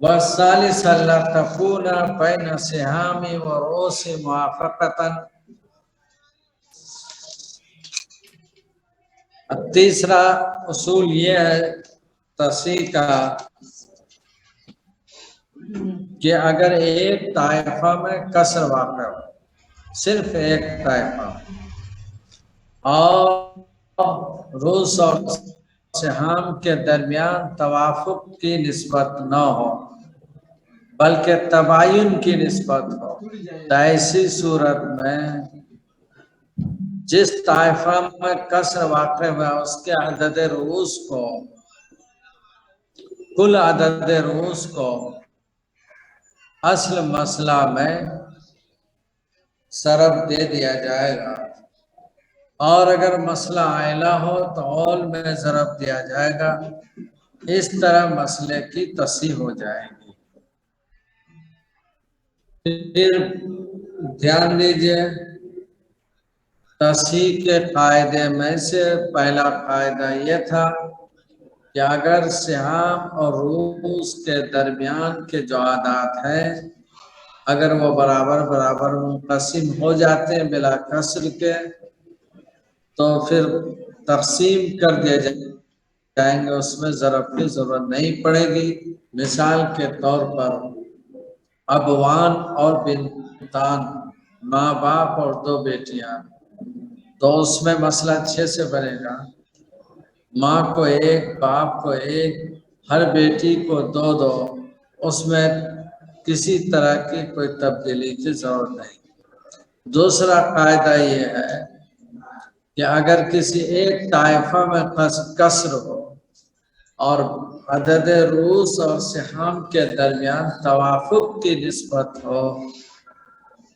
वसालिस तकूना ban सिहामी व Rossi मुआफ़क़तन। तीसरा उसूल ये है तस्हीह का कि अगर एक ताइफा में कसर वाक़ हो, सिर्फ एक ताइफा, और रूस और सिहाम के दरमियान तवाफुक की निस्बत न हो बल्कि तबायुन की निस्बत हो, तो ऐसी सूरत में जिस ताइफा में कसर वाक़ हुआ उसके अदद रूस को, कुल अदद रूस को असल मसला में सरफ दे दिया जाएगा, और अगर मसला आयला हो तो औल में ज़रब दिया जाएगा। इस तरह मसले की तस्हीह हो जाएगी। फिर ध्यान दीजिए, तस्हीह के कायदे में से पहला कायदा यह था कि अगर सिहाम और रूस के दरमियान के जो आदात हैं, अगर वो बराबर बराबर मुनक़सिम हो जाते हैं बिला कसर के, तो फिर तक़सीम कर दिया जाएंगे, उसमें ज़रब की ज़रूरत नहीं पड़ेगी। मिसाल के तौर पर अबवान और बिनतान, माँ बाप और दो बेटियां, तो उसमें मसला 6 से बनेगा। माँ को एक, बाप को एक, हर बेटी को 2-2, उसमें किसी तरह की कोई तब्दीली की जरूरत नहीं। दूसरा कायदा ये है कि अगर किसी एक ताइफा में कसर हो और अदद रूस और सिहाम के दरमियान तवाफुक की निस्बत हो,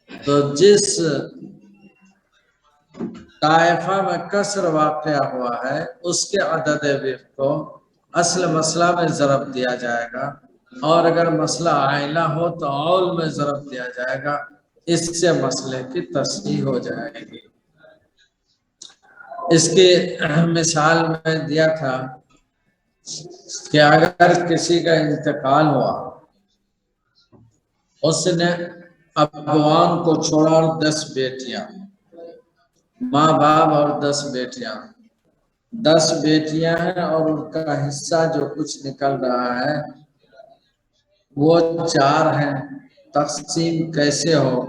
तो जिस ताइफा में कसर वाक़या हुआ है उसके अदद विफ़ को असल मसला में ज़रब दिया जाएगा, और अगर मसला आइला हो तो औल में ज़रब दिया जाएगा। इससे मसले की तस्हीह हो जाएगी। इसकी मिसाल में दिया था कि अगर किसी का इंतकाल हुआ, उसने अबवान को छोड़ा और 10 बेटियां, माँ बाप और 10 बेटियां, 10 बेटियां हैं और उनका हिस्सा जो कुछ निकल रहा है वो 4 हैं। तक़सीम कैसे हो,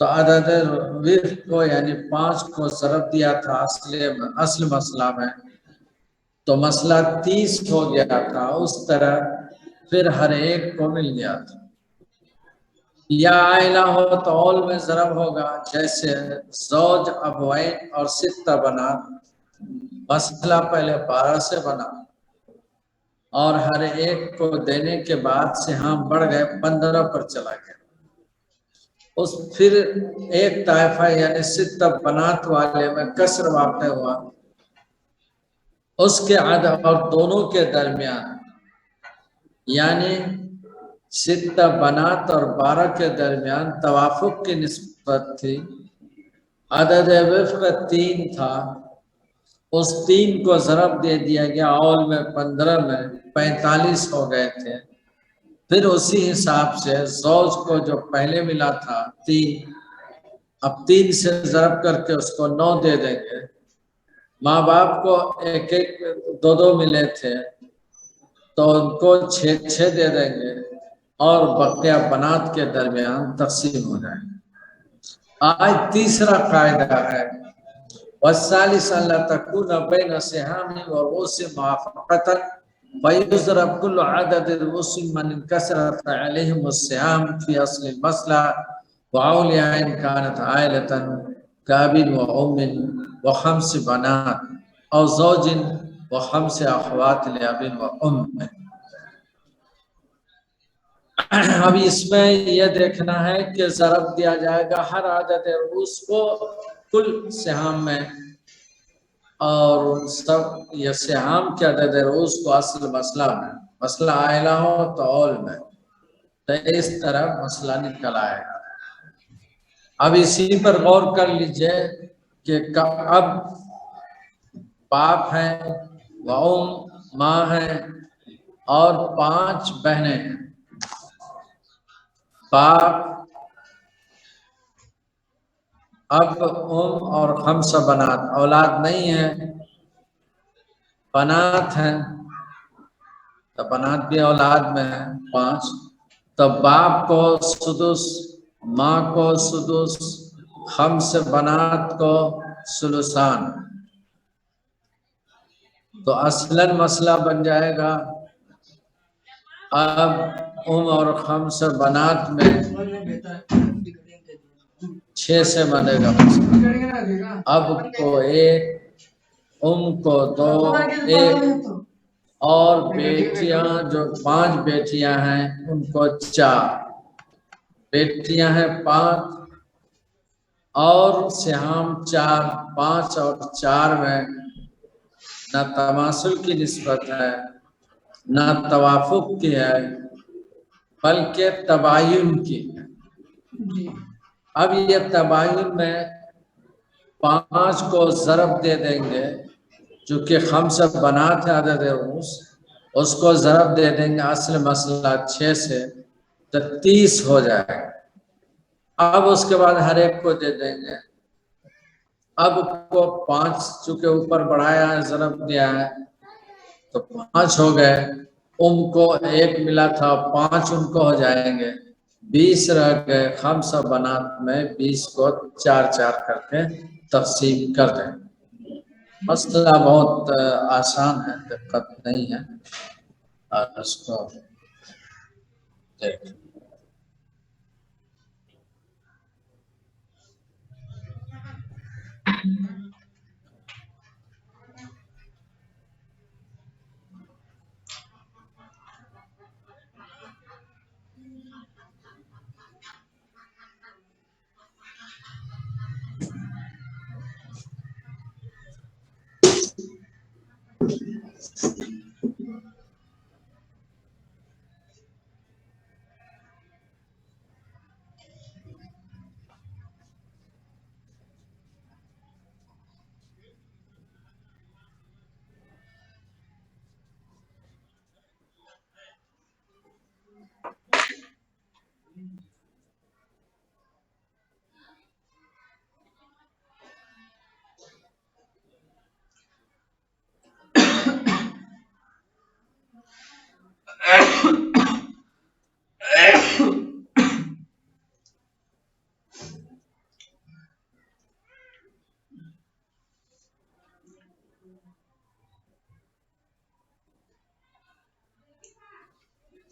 तो अदद विफ़ को यानी 5 को ज़रब दिया था असल मसला में, तो मसला 30 हो गया था। उस तरह फिर हर एक को मिल गया था। या आइला हो तो औल में ज़रब होगा, जैसे ज़ौज, अबवैन और सित्ता बना। मसला पहले 12 से बना और हर एक को देने के बाद से हम बढ़ गए 15 पर चला गया। उस फिर एक ताइफा यानी सित्ता बनात वाले में कसर वाक़या हुआ, उसके अदद और दोनों के दरमियान यानी सित्ता बनात और 12 के दरमियान तवाफुक की निस्बत थी। अदद विफ़ 3 था, उस 3 को ज़रब दे दिया गया, औल में 15 में 45 हो गए थे। फिर उसी हिसाब से ज़ौज को जो पहले मिला था 3, अब 3 से ज़रब करके उसको 9 दे देंगे। माँ बाप को 1-1, 2-2 मिले थे तो उनको 6-6 दे देंगे और बकिया बनात के दरमियान तक़सीम हो जाएगा। आज तीसरा कायदा है वसालिस तकूना बैन सिहामी व रूसी मुआफ़क़तन वयुज़रब कुल्लु अदद रूसी मन कसरत अलैहिम सिहाम फी अस्ल मसला व औलिया इन कानत आइलतन काबिन व उम्मिन व खम्स बनात और ज़ौजिन व खम्स अख़वात लिअबिन व उम्म। अब इसमें यह देखना है कि ज़रब दिया जाएगा हर अदद रूस को कुल सिहाम में, और सब ये सिहाम के अदद रूस को असल मसला में, मसला आयला हो तो औल में, तो इस तरह मसला निकल आएगा। अब इसी पर गौर कर लीजिए कि अब बाप है व माँ है, और 5 बहनें हैं। बाप अब और खम्स बनात, औलाद नहीं है, बनात है, तो बनात भी औलाद में है 5। तो बाप को सुदुस, माँ को सुदुस, खम्स बनात को सुलुसान। तो असलन मसला बन जाएगा अब और खम्स बनात में 6 से बनेगा मसला। अब को 1, को 2, 1 और बेटियां जो 5 बेटियां हैं उनको 4, बेटियां हैं 5 और श्याम 4, 5 और 4 में न तमासुल की निस्बत है न तवाफुक की है, बल्कि तबायुन की है। अब ये तबायुन में 5 को ज़रब दे देंगे, चूँकि खम्स बनात है अदद रूस, उसको ज़रब दे देंगे असल मसला 6 से, तो 30 हो जाएगा। अब उसके बाद हर एक को दे देंगे। अब को 5 चूँकि ऊपर बढ़ाया है, ज़रब दिया है, तो 5 हो गए। उनको 1 मिला था, 5 उनको हो जाएंगे, 20 रह गए। खम्स बनात में 20 को 4-4 करके तक़सीम कर दें। मसला बहुत आसान है, दिक्कत नहीं है। और उसको देख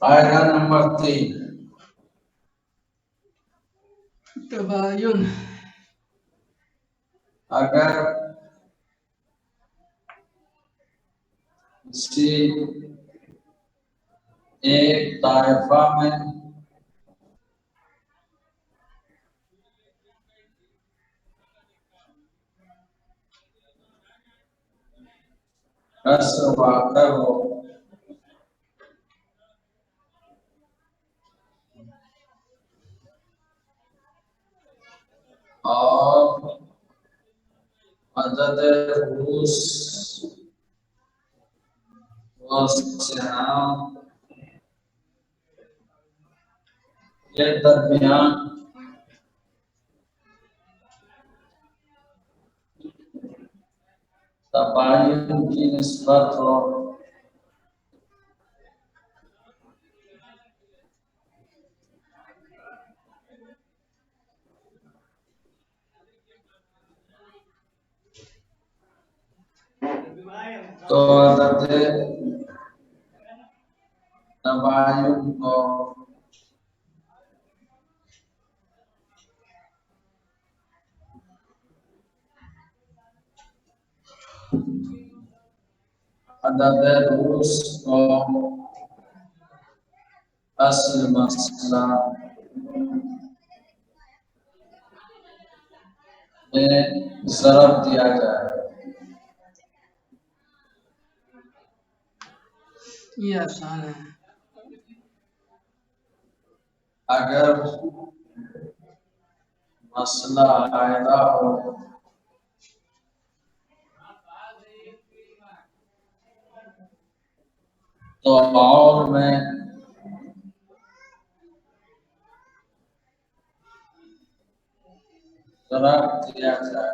कायदा नंबर 3, तबायुन। अगर किसी एक ताइफा में कसर वाक़ हो और अदद रूस व सिहाम के दरमियान तबायुन की निस्बत हो, तो अदद तबायुन को अदद रूस को असल मसला में ज़रब दिया जाए। ये आसान है। अगर मसला आयदा हो तो और मैं जरा दिया जाए।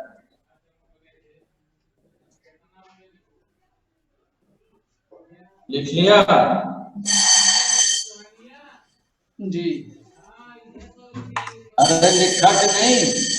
लिख लिया? जी। अरे लिखा कि नहीं?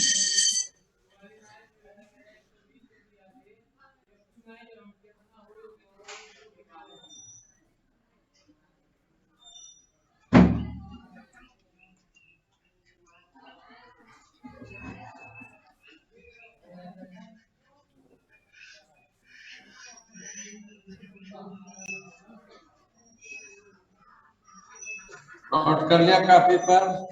नोट कर लिया कॉपी पर?